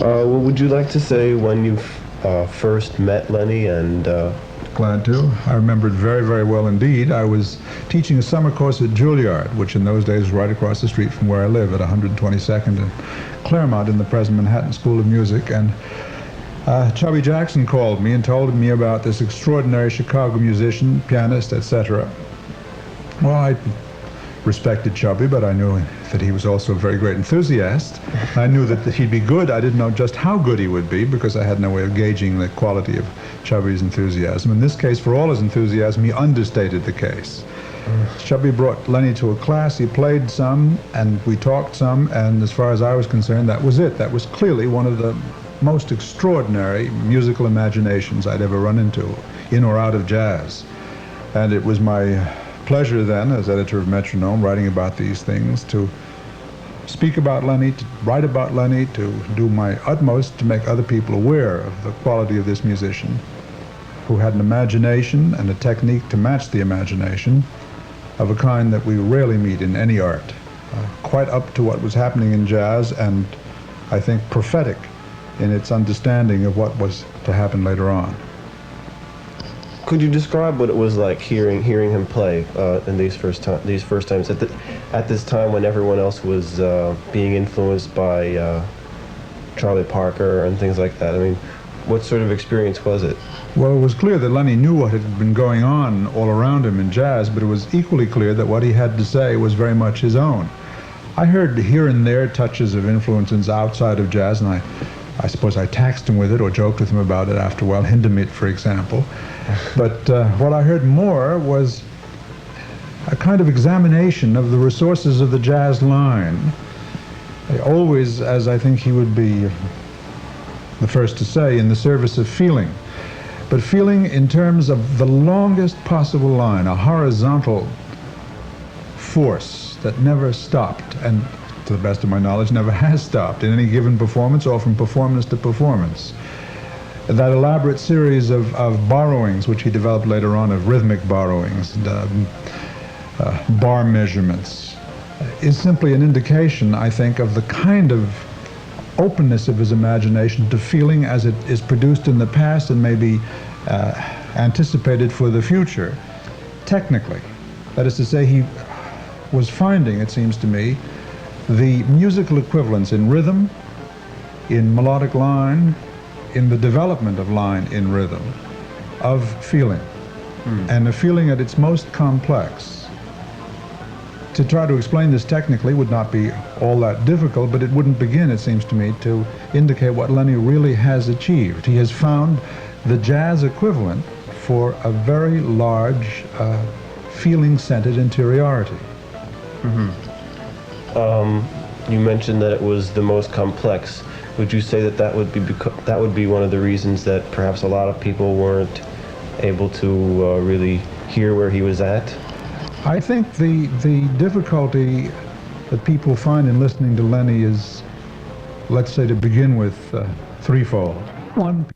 What would you like to say when you first met Lennie and... Glad to. I remember it very, very well indeed. I was teaching a summer course at Juilliard, which in those days was right across the street from where I live at 122nd and Claremont in the present Manhattan School of Music. And Chubby Jackson called me and told me about this extraordinary Chicago musician, pianist, etc. Well, I respected Chubby, but I knew that he was also a very great enthusiast. I knew that he'd be good. I didn't know just how good he would be because I had no way of gauging the quality of Chubby's enthusiasm. In this case, for all his enthusiasm, he understated the case. Chubby brought Lennie to a class, he played some, and we talked some, and as far as I was concerned, that was it. That was clearly one of the most extraordinary musical imaginations I'd ever run into, in or out of jazz. And it was my pleasure then, as editor of Metronome, writing about these things, to speak about Lennie, to write about Lennie, to do my utmost to make other people aware of the quality of this musician, who had an imagination and a technique to match the imagination of a kind that we rarely meet in any art, quite up to what was happening in jazz, and I think prophetic in its understanding of what was to happen later on. Could you describe what it was like hearing him play in these first times at this time when everyone else was being influenced by Charlie Parker and things like that? I mean, what sort of experience was it? Well, it was clear that Lennie knew what had been going on all around him in jazz, but it was equally clear that what he had to say was very much his own. I heard here and there touches of influences outside of jazz, and I suppose I taxed him with it or joked with him about it after a while, Hindemith, for example. But what I heard more was a kind of examination of the resources of the jazz line, always, as I think he would be the first to say, in the service of feeling. But feeling in terms of the longest possible line, a horizontal force that never stopped, and to the best of my knowledge, never has stopped in any given performance or from performance to performance. That elaborate series of borrowings, which he developed later on, of rhythmic borrowings, and, bar measurements, is simply an indication, I think, of the kind of openness of his imagination to feeling as it is produced in the past and maybe anticipated for the future, technically. That is to say, he was finding, it seems to me, the musical equivalence in rhythm, in melodic line, in the development of line in rhythm, of feeling. And the feeling at its most complex. To try to explain this technically would not be all that difficult, but it wouldn't begin, it seems to me, to indicate what Lennie really has achieved. He has found the jazz equivalent for a very large, feeling-centered interiority. You mentioned that it was the most complex. Would you say that that would be one of the reasons that perhaps a lot of people weren't able to really hear where he was at? I think the difficulty that people find in listening to Lennie is, let's say to begin with, threefold. One,